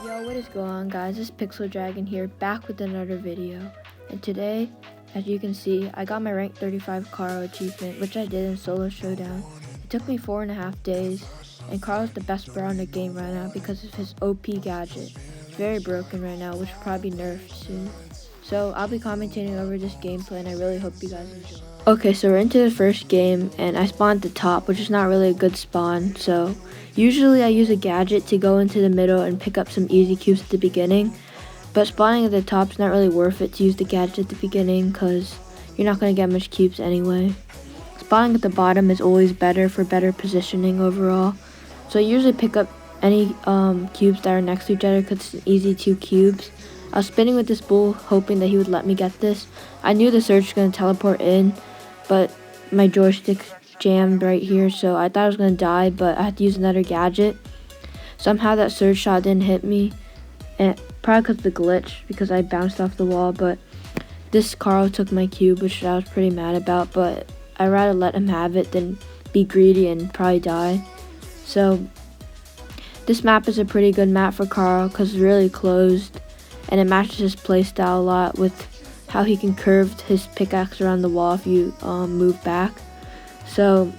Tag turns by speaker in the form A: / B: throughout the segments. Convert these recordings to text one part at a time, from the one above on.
A: Yo, what is going on, guys? It's Pixel Dragon here, back with another video. And today, as you can see, I got my rank 35 Carl achievement, which I did in solo showdown. It took me 4.5 days, and Carl's the best brawler in the game right now because of his OP gadget. It's very broken right now, which will probably be nerfed soon. So I'll be commentating over this gameplay, and I really hope you guys enjoy. Okay, so we're into the first game, and I spawned at the top, which is not really a good spawn. So usually I use a gadget to go into the middle and pick up some easy cubes at the beginning. But spawning at the top is not really worth it to use the gadget at the beginning because you're not going to get much cubes anyway. Spawning at the bottom is always better for better positioning overall. So I usually pick up any cubes that are next to each other because it's easy 2 cubes. I was spinning with this bull hoping that he would let me get this. I knew the surge was going to teleport in, but my joystick jammed right here, so I thought I was going to die, but I had to use another gadget. Somehow that surge shot didn't hit me, and probably because of the glitch, because I bounced off the wall, but this Carl took my cube, which I was pretty mad about, but I'd rather let him have it than be greedy and probably die. So this map is a pretty good map for Carl because it's really closed, and it matches his playstyle a lot with how he can curve his pickaxe around the wall if you move back. So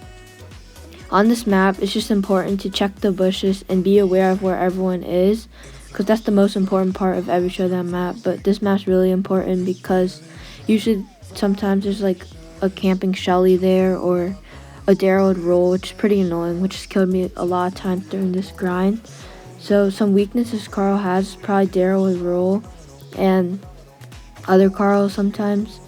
A: on this map, it's just important to check the bushes and be aware of where everyone is, because that's the most important part of every Showdown map. But this map's really important because usually sometimes there's like a camping Shelly there, or a Daryl would roll, which is pretty annoying, which has killed me a lot of times during this grind. So some weaknesses Carl has, probably Daryl would roll and other Carls sometimes,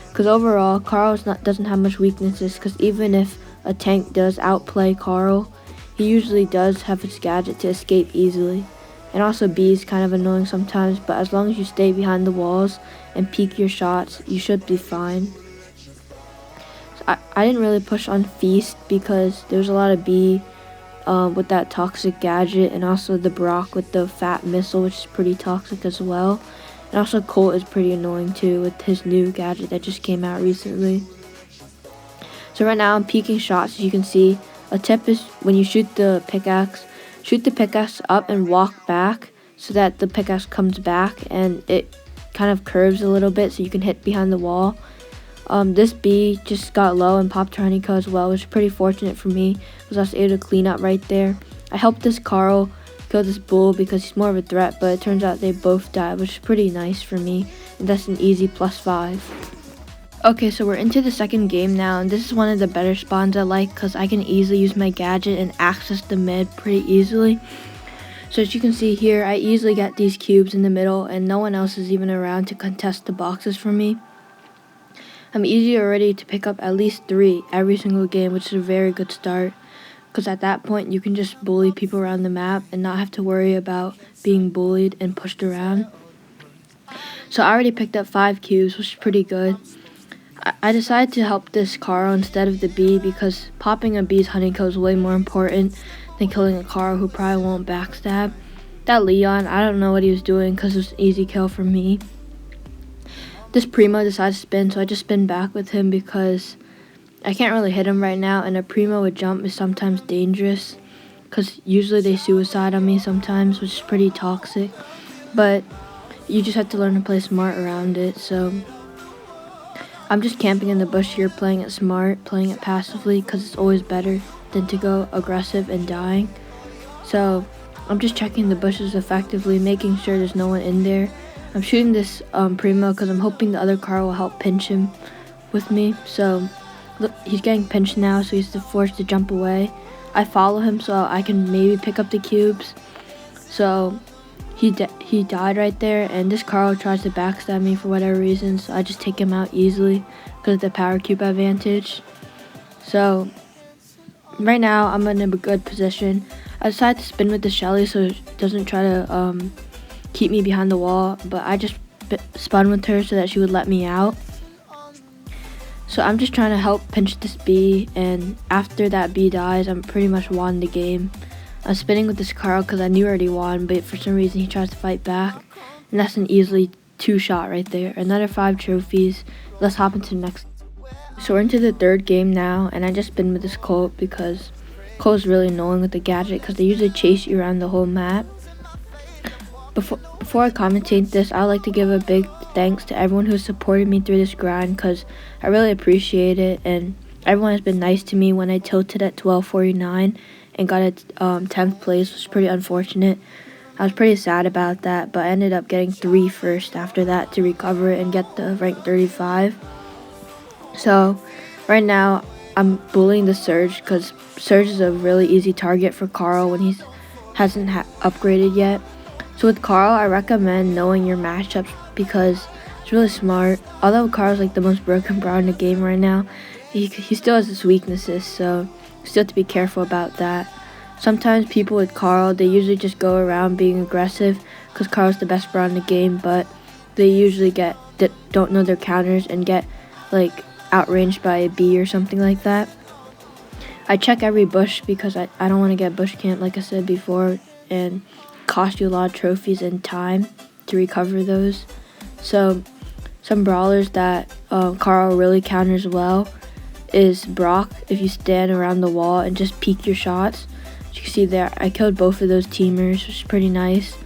A: because overall Carl doesn't have much weaknesses, because even if a tank does outplay Carl, he usually does have his gadget to escape easily. And also B is kind of annoying sometimes, but as long as you stay behind the walls and peek your shots, you should be fine. So I didn't really push on Feast because there was a lot of B with that toxic gadget, and also the Brock with the fat missile, which is pretty toxic as well. And also Colt is pretty annoying too with his new gadget that just came out recently. So right now I'm peeking shots. As you can see, a tip is when you shoot the pickaxe up and walk back so that the pickaxe comes back and it kind of curves a little bit so you can hit behind the wall. This B just got low and popped her honeycomb as well, which is pretty fortunate for me because I was able to clean up right there. I helped this Carl kill this bull because he's more of a threat, but it turns out they both died, which is pretty nice for me, and that's an easy +5. Okay, so we're into the second game now, and this is one of the better spawns I like because I can easily use my gadget and access the mid pretty easily. So as you can see here, I easily get these cubes in the middle and no one else is even around to contest the boxes for me. I'm easy already to pick up at least 3 every single game, which is a very good start, because at that point you can just bully people around the map and not have to worry about being bullied and pushed around. So I already picked up 5 cubes, which is pretty good. I decided to help this Carl instead of the B because popping a B's honeycomb is way more important than killing a Carl who probably won't backstab. That Leon, I don't know what he was doing because it was an easy kill for me. This Primo decided to spin, so I just spin back with him because I can't really hit him right now, and a Primo with jump is sometimes dangerous because usually they suicide on me sometimes, which is pretty toxic, but you just have to learn to play smart around it. So I'm just camping in the bush here, playing it smart, playing it passively, because it's always better than to go aggressive and dying. So I'm just checking the bushes effectively, making sure there's no one in there. I'm shooting this Primo because I'm hoping the other car will help pinch him with me. So look, he's getting pinched now, so he's forced to jump away. I follow him so I can maybe pick up the cubes. So he died right there, and this Carl tries to backstab me for whatever reason, so I just take him out easily because of the power cube advantage. So right now I'm in a good position. I decided to spin with the Shelly so it doesn't try to keep me behind the wall, but I just spun with her so that she would let me out. So I'm just trying to help pinch this B, and after that B dies, I'm pretty much won the game. I'm spinning with this Carl because I knew I already won, but for some reason he tries to fight back, and that's an easily 2 shot right there. Another 5 trophies. Let's hop into the next. So we're into the third game now, and I just spin with this Colt because Colt is really annoying with the gadget because they usually chase you around the whole map. Before I commentate this, I'd like to give a big thanks to everyone who supported me through this grind, because I really appreciate it, and everyone has been nice to me. When I tilted at 1249 and got a 10th place, was pretty unfortunate. I was pretty sad about that, but I ended up getting 3 first after that to recover it and get the rank 35. So right now I'm bullying the Surge, because Surge is a really easy target for Carl when he hasn't upgraded yet. So with Carl, I recommend knowing your matchups because it's really smart. Although Carl's like the most broken brawler in the game right now, he still has his weaknesses, so you still have to be careful about that. Sometimes people with Carl, they usually just go around being aggressive because Carl's the best brawler in the game, but they usually don't know their counters and get like outranged by a bee or something like that. I check every bush because I don't want to get bush camped, like I said before, and cost you a lot of trophies and time to recover those. So some brawlers that Carl really counters well is Brock. If you stand around the wall and just peek your shots, as you can see there, I killed both of those teamers, which is pretty nice.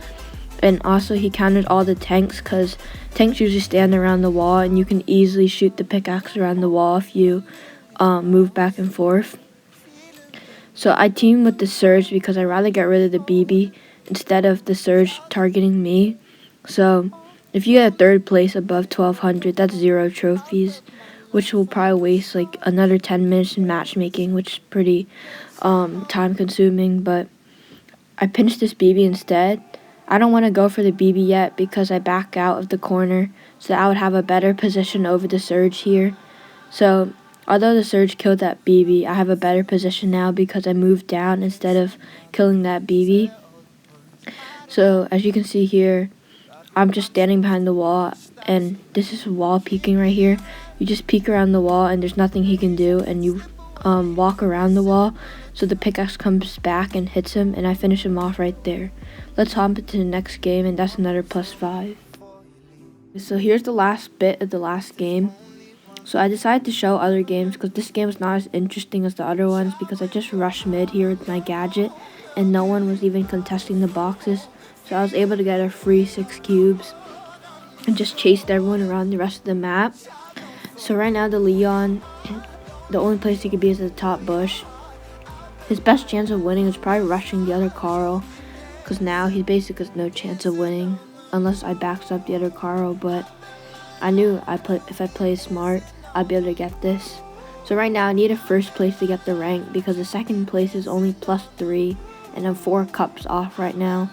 A: And also he countered all the tanks, because tanks usually stand around the wall and you can easily shoot the pickaxe around the wall if you move back and forth. So I team with the Surge because I'd rather get rid of the BB instead of the Surge targeting me. So if you get a 3rd place above 1200, that's 0 trophies, which will probably waste like another 10 minutes in matchmaking, which is pretty time consuming. But I pinched this BB instead. I don't want to go for the BB yet because I back out of the corner so that I would have a better position over the Surge here. So although the Surge killed that BB, I have a better position now because I moved down instead of killing that BB. So as you can see here, I'm just standing behind the wall, and this is wall peeking right here. You just peek around the wall and there's nothing he can do, and you walk around the wall so the pickaxe comes back and hits him, and I finish him off right there. Let's hop into the next game, and that's another +5. So here's the last bit of the last game. So I decided to show other games because this game is not as interesting as the other ones, because I just rushed mid here with my gadget and no one was even contesting the boxes. So I was able to get a free 6 cubes and just chased everyone around the rest of the map. So right now the Leon, the only place he could be is at the top bush. His best chance of winning is probably rushing the other Carl, because now he basically has no chance of winning unless I backs up the other Carl. But I knew if I play smart, I'd be able to get this. So right now I need a 1st place to get the rank, because the 2nd place is only +3 and I'm 4 cups off right now.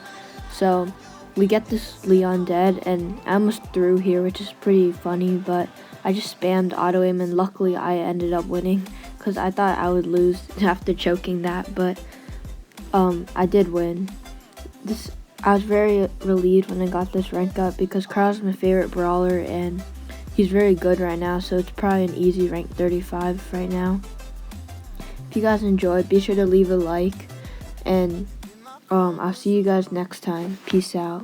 A: So we get this Leon dead, and I almost threw here, which is pretty funny, but I just spammed auto aim and luckily I ended up winning, because I thought I would lose after choking that, but I did win. I was very relieved when I got this rank up because Carl's my favorite brawler and he's very good right now, so it's probably an easy rank 35 right now. If you guys enjoyed, be sure to leave a like, and I'll see you guys next time. Peace out.